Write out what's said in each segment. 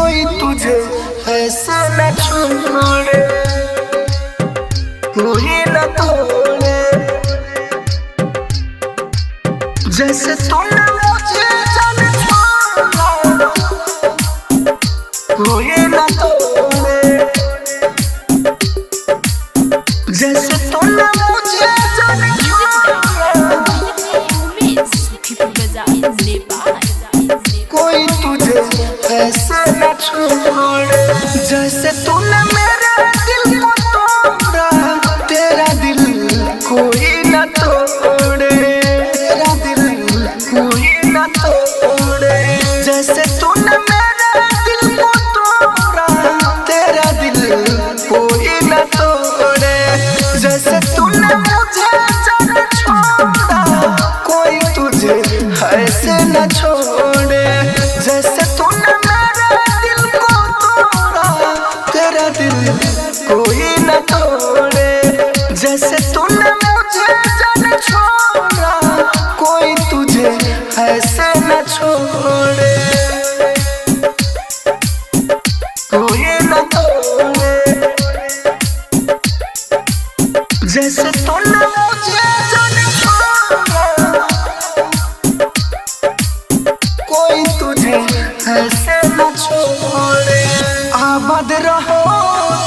कोई तुझे ऐसा न छोड़े, कोई न तोड़े, जैसे तूने मुझे जाने छोड़ा, कोई न तोड़े, जैसे तूने मुझे जाने कोई तुझे ऐसे न छोड़े, जैसे तूने मेरे दिल को तोड़ा, तेरा दिल कोई न तोड़े, तेरा दिल कोई न तोड़े, जैसे तूने मेरे दिल को तोड़ा, तेरा दिल कोई न तोड़े, जैसे तूने मुझे जाने छोड़ा, कोई तुझे ऐसे न छोड़े, जैसे तूने मेरे दिल को तोड़ा, तेरा दिल कोई न तोड़े, जैसे तूने मुझे जाने छोड़ा, कोई तुझे ऐसे न छोड़े, कोई न तोड़े, जैसे तूने मुझे जाने छोड़ा, कोई तुझे ऐसे न छोड़े। आबाद रहो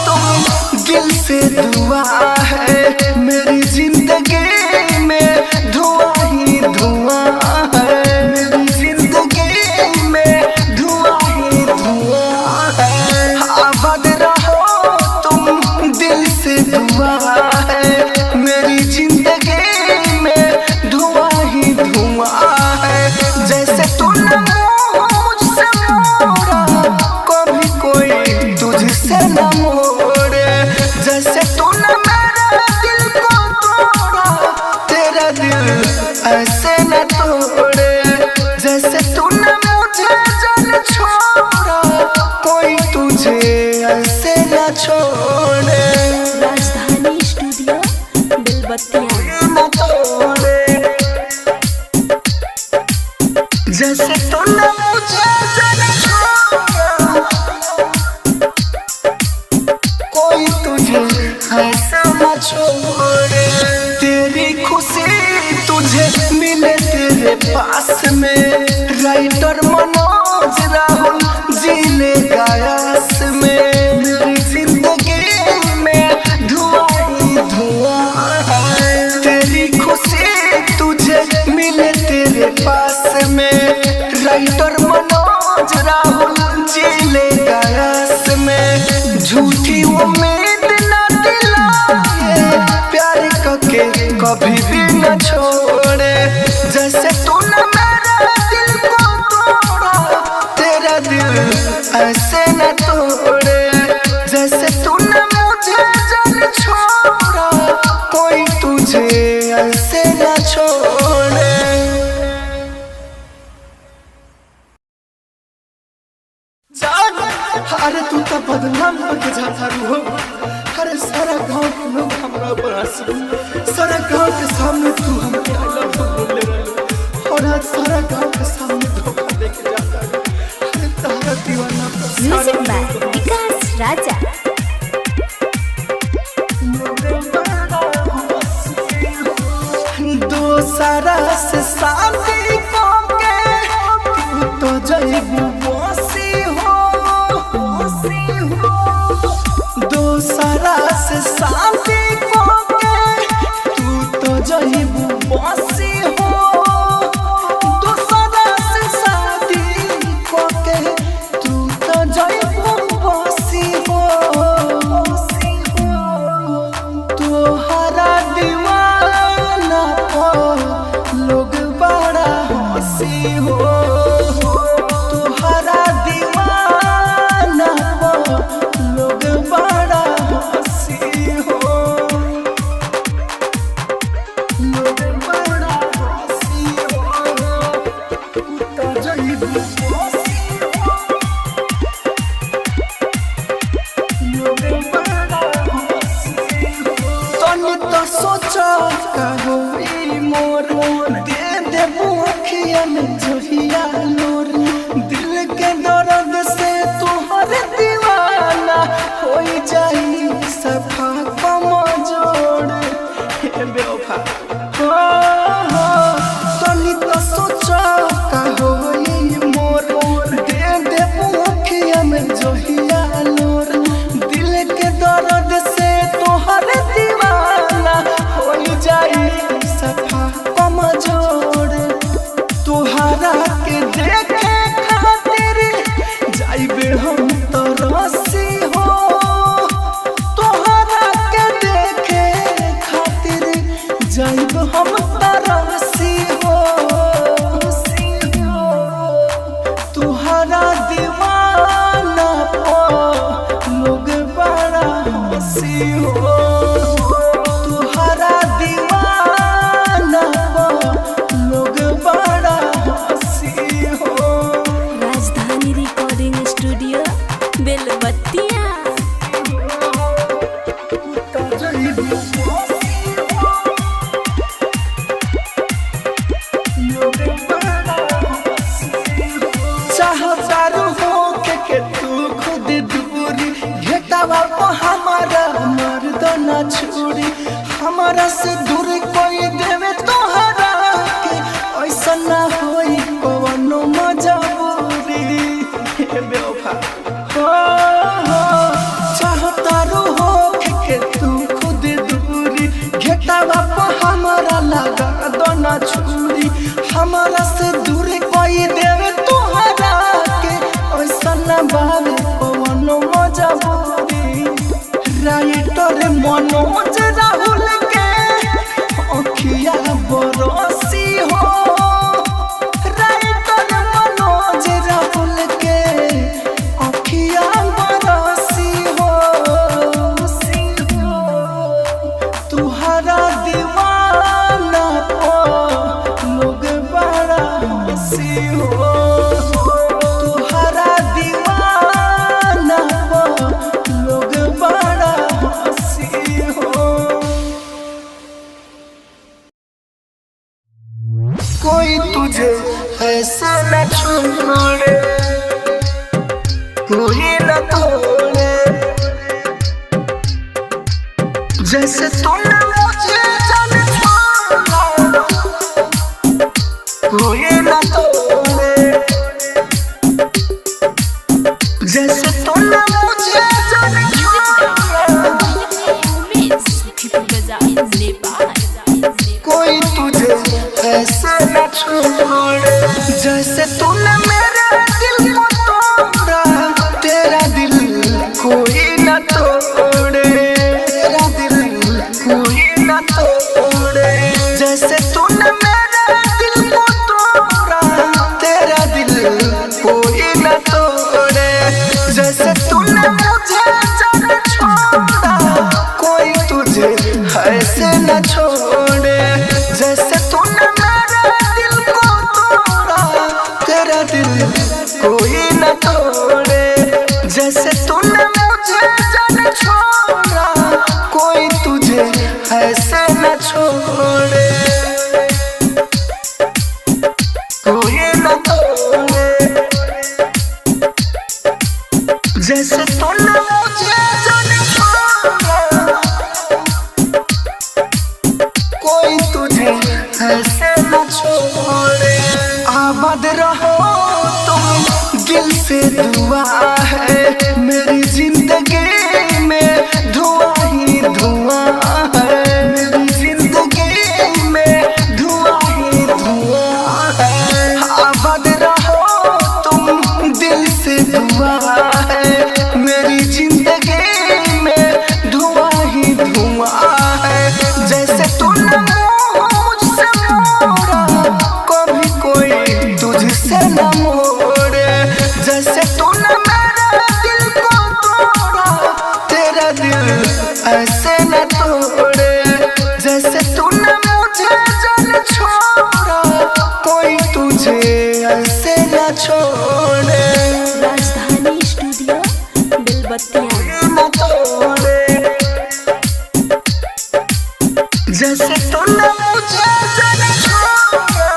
तुम दिल से दुआ है, मेरी जिंदगी में धुआं ही धुआं है, मेरी जिंदगी में धुआं ही धुआं है। आबाद रहो तुम दिल से दुआ है, मेरी जिंदगी में धुआं ही धुआं है, जैसे तूने मुझसे मोड़ा, कभी कोई तुझसे न मोड़े, जैसे तूने मेरे दिल को तोड़ा, तेरा दिल ऐसे न तोड़े, जैसे तूने मुझे जाने छोड़ा, कोई तुझे ऐसे न छोड़े। राजधानी स्टूडियो बेलबत्तियाँ न तोड़े, जैसे तूने मुझे जाने छोड़ा, कोई तुझे ऐसा न छोड़े। तेरी खुशी तुझे मिले तेरे पास में, राइटर मनोज राहुल जीने गायस में, मेरी जिंदगी में धुआं ही धुआं है। तेरी खुशी तुझे मिले तेरे पास में, राइटर मनोज राहुल जीने गायस में, झूठी उम्मीद न दिलाए, प्यार करके कभी भी न छोड़े, जैसे तूने मेरे दिल को तोड़ा, तेरा दिल ऐसे न तोड़े, जैसे तूने मुझे जाने छोड़ा, कोई तुझे ऐसे न छोड़े। अरे तू तो बदनाम होके जाता रू, अरे सारा गांव के लोग हमरा पर हंसू, सारा गांव के सामने तू हमके आई लव यू बोले रहे, और आज सारा गांव के सामने धोखा देके जाता है। अरे तारा दीवाना म्यूजिक बाय विकास राजा। दो सारा से शादी करके तू तो जइबू बसी हो, दो सारा से शादी करके तू तो जइबू बसी हो, दो सारा से शादी करके तू तो जइबू बसी हो, तोहरा दीवाना पर लोग बड़ा हंसी हो, तोहरा दीवाना पर लोग बड़ा हंसी हो, लोग बड़ा हंसी हो, तू तो जइबू बसी हो, लोग बड़ा हंसी हो। तनी तो सोचा का होई मोर, दे देबू अखिया में जहिया नूर, दिल के दर्द से तू दीवाना पो लोग बड़ा हंसी हो, तुहरा दीवाना पो लोग बड़ा हंसी हो। राजधानी रिकॉर्डिंग स्टूडियो बेलबत्तिया। चाहतारू हो के तू खुद दूरी, घेटावा को हमारा मर्दाना छुरी, हमारा से दूर कोई देवे तोहरा के, ऐसा ना होई कवनो मजबूरी। हे बेवफा हो, चाहतारू हो के तू खुद दूरी, घेटावा को हमारा लगा दोना छुरी, हमारा से दूर कोई देवे तोहरा के, ऐसा ना बावे कवनो मजबूरी। राइटर मनोज राहुल के अखिया बरसी हो, राइटर मनोज राहुल के अखिया बरसी हो, तुहरा दीवाना पो लोग बड़ा हंसी हो, तुहरा दीवाना पो लोग बड़ा हंसी हो। कोई तुझे ऐसा न छोड़े, कोई न तोड़े, जैसे तूने मुझे जाने छोड़ा, कोई न तोड़े, जैसे तूने मुझे जाने छोड़ा, कोई तुझे ऐसे न छोड़े, जैसे तूने मेरे दिल को तोड़ा, तेरा दिल कोई न तोड़े, तेरा दिल कोई न तोड़े, जैसे तूने मेरे दिल को तोड़ा, तेरा दिल कोई न तोड़े, जैसे तूने मुझे जाने छोड़ा, कोई तुझे ऐसे न छोड़े, जैसे तूने मेरे दिल को तोड़ा, तेरा दिल कोई न तोड़े, जैसे तूने मुझे जाने छोड़ा, कोई तुझे ऐसे न छोड़े, कोई न तोड़े, जैसे तूने मुझे जाने छोड़ा, कोई तुझे ऐसे न छोड़े। आबाद रहो तुम दिल से दुआ है, मेरी जिंदगी में धुआं ही धुआं है, मेरी जिंदगी में धुआं ही धुआं है। आबाद रहो तुम दिल से दुआ है, मेरी जिंदगी में धुआं ही धुआं है, जैसे तूने मुझसे मोड़ा, कभी कोई तुझसे न मोड़े, जैसे तूने मेरे दिल को तोड़ा, तेरा दिल ऐसे न तोड़े, जैसे तूने मुझे जाने छोड़ा, कोई तुझे ऐसे न छोड़े। राजधानी स्टूडियो बेलबत्तिया। न तोड़े, जैसे तूने मुझे जाने छोड़ा,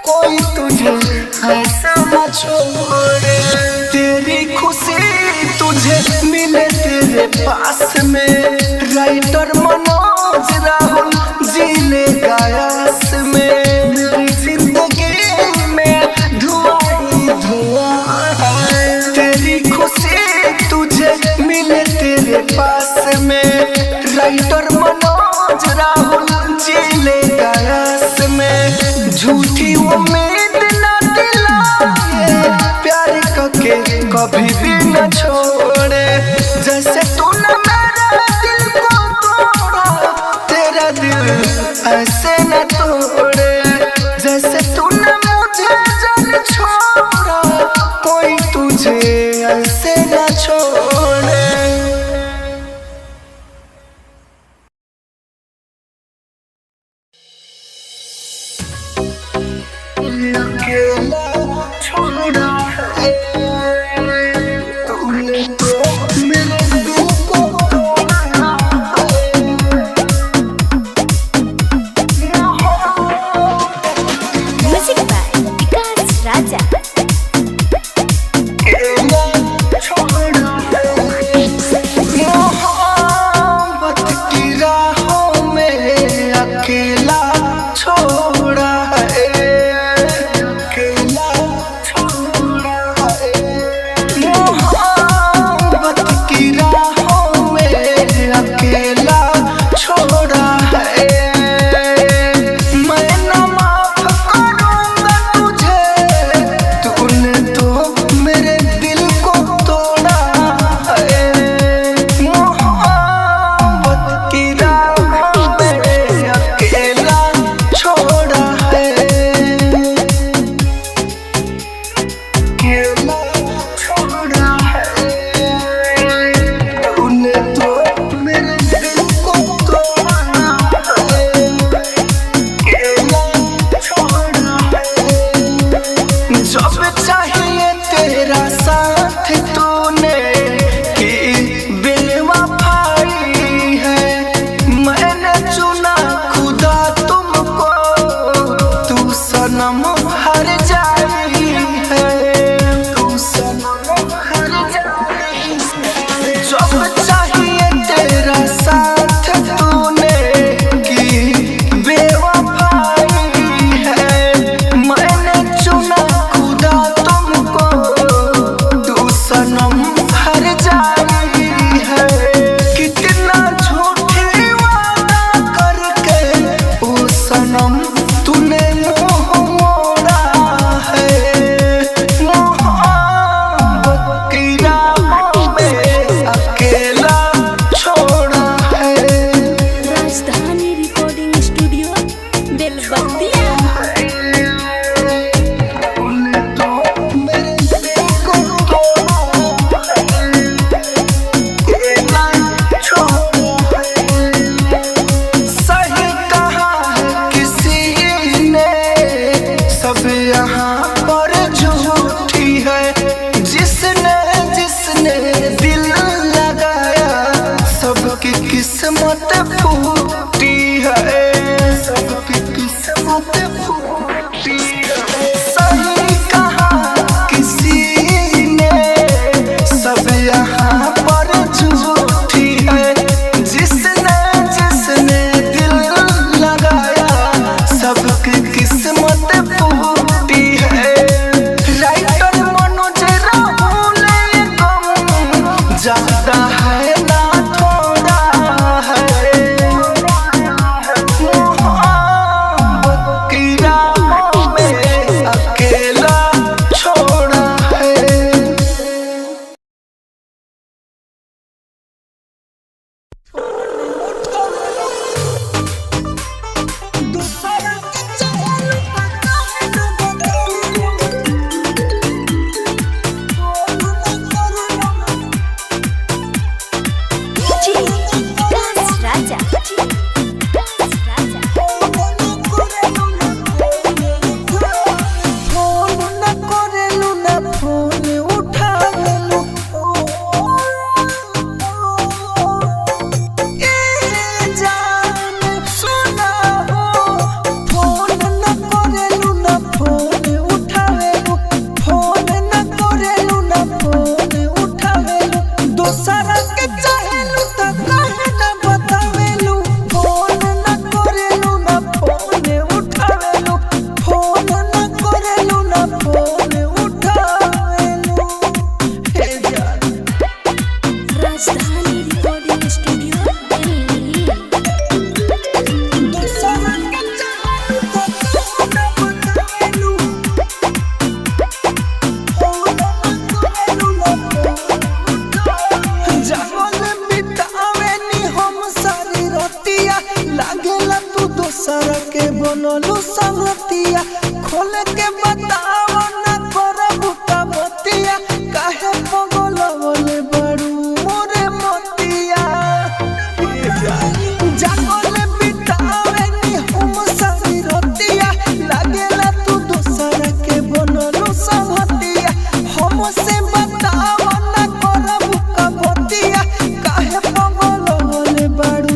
कोई तुझे ऐसा न छोड़े। तेरी खुशी तुझे मिले तेरे पास में, राइटर मनोज राहुल जी ले गायस में, मेरी जिंदगी में धुआं ही धुआं है। तेरी खुशी तुझे मिले तेरे पास में, राइटर मनोज राहुल जी ले गायस में, झूठी उम्मीद न दिलाए, प्यार करके कभी भी न छोड़े, जैसे तूने मेरे दिल को तोड़ा, तेरा दिल ऐसे न तोड़े, जैसे तूने मुझे जाने फोन उठावेलू हे जान। राजधानी रिकॉर्डिंग स्टूडियो दिल्ली। लागेला तू दोसर के बनलू संगतिया खोल के बताओ ना करब का बतिया काहे पगलवले बड़ू मोरे मोतिया जागल बितावे नी हम सारी रतिया लागेला तू दोसर के बनलू संगतिया हमसे बताओ ना करब का बतिया काहे पगलवले बड़ू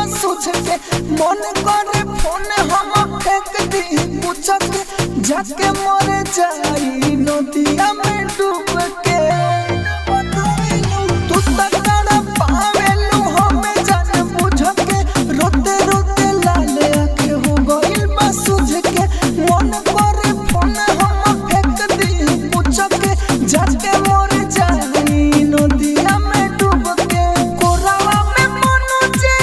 मन करे फोन हम फेंक दी पूछ के जाके मर जाई नदिया में डूब के तू तकड़ा पावेलू हम जान बुझ के रोते रोते लाले आके हो गइल बा सूझ के मन करे फोन हम फेंक दी पूछ के जाके मर जाई नदिया में डूब के कोरावा में मनु जे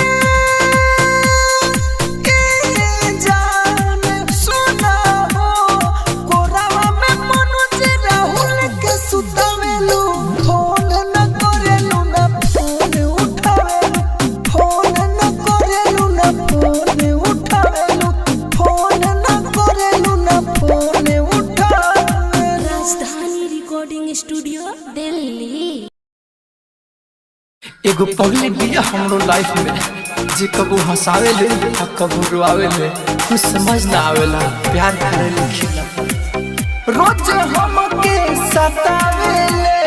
स्टूडियो दिल्ली। एगो पगली बिया हमरो लाइफ में जे कबू हंसावे ले आ कबू रुआवे ले कुछ समझ ना आवेला प्यार करे लिखिला रोज हमके सतावे ले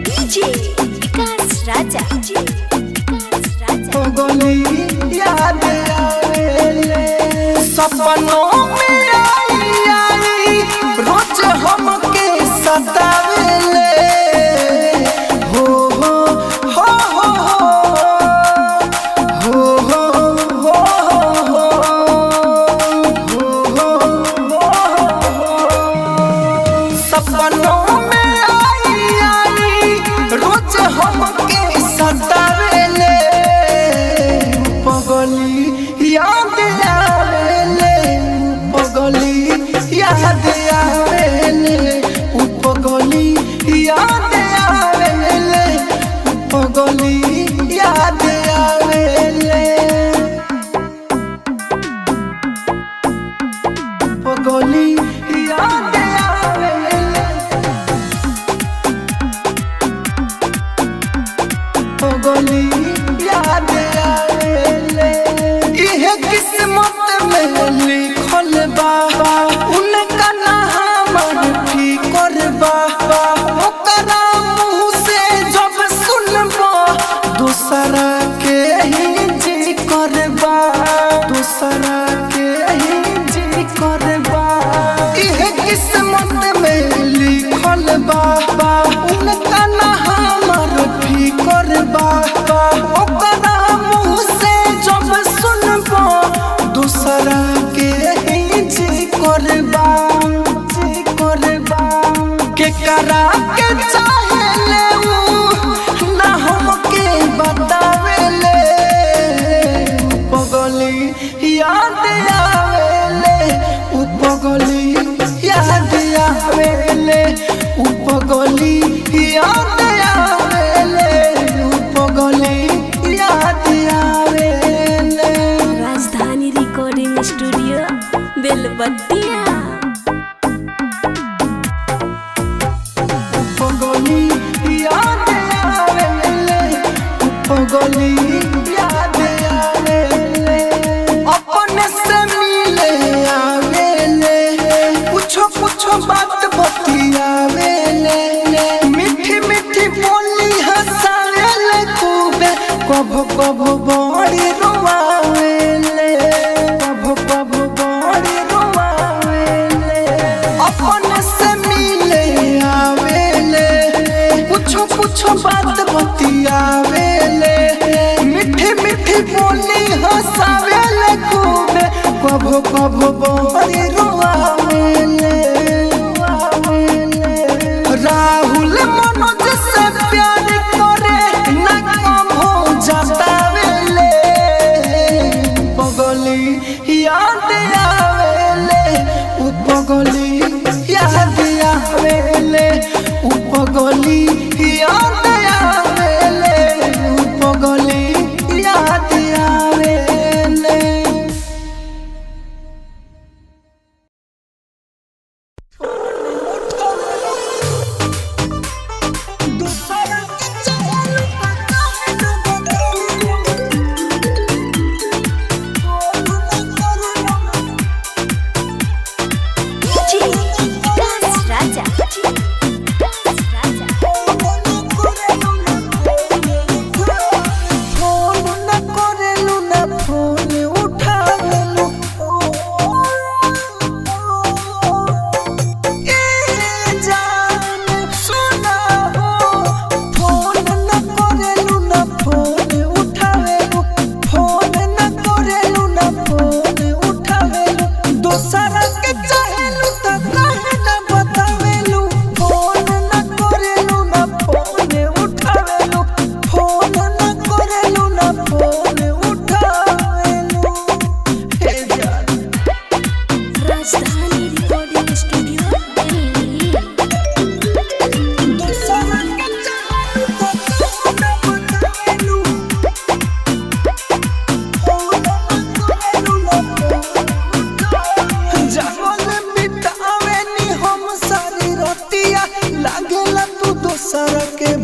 डीजे विकास राजा पगली याद आवे ले सपनों में आई रोज हमके सतावे ले हो हो हो हो हो हो हो हो सपनों में आई रोज हमके सतावे ले पगली याद आवे ले पगली याद आवे ले पगली याद आवे ले पगली याद आवे ले पगली याद आवे ले पगली याद आवे ले इहे किस्मत में लिखल बा उनका ना हमर फिकर बा ओकरा मुँह से जब सुनबा दूसरा के ही जी करबा दूसरा के ही जी करबा इहे किस्मत में लिखल बा उनका ना हमर फिकर बा ओकरा मुँह से जब सुनबा दूसरा के ही जी करबा के करा के चाहे ले ना हमके बतावे ले पगली याद आवे ले पगली याद आवे ले पगली याद आवे ले पगली याद कभो बड़ी रोआवेले कभो कभो बड़ी रोआवेले अपन से मिले आवेले कुछो कुछो बात बतियावेले मीठी मीठी बोली हंसावेले खूबे कभो कभो बड़ी रोआवेले राहुल मनोज से प्यार करे ना कम हो जाता वेले पगली याद आवेले उ पगली याद आवेले उ पगली याद आवेले उ पगली याद आवेले।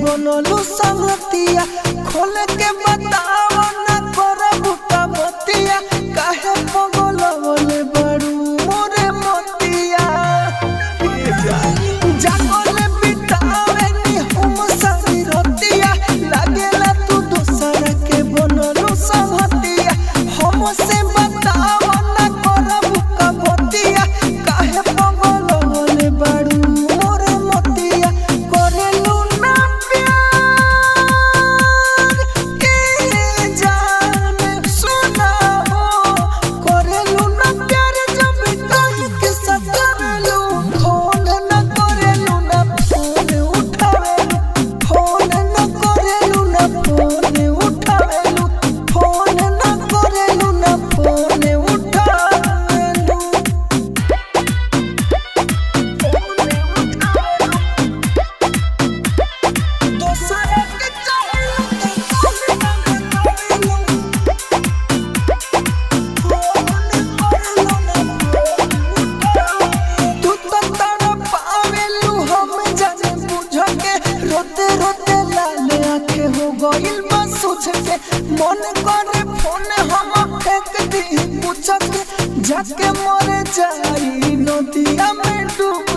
बनलू संगतिया खोल के बताओ ना कर बुका बतिया काहे पगलवले बड़ू मोरे मतिया जागल बितावे नी हम सारी रतिया लागेला तू दोसर के बनलू संगतिया हमसे बताओ ना कर बुका बतिया काहे पगलवले बड़ू मोरे मतिया करेलू ना मन करे फोन हम फेंक दी पूछ के जाके मर जाई नदिया में डूब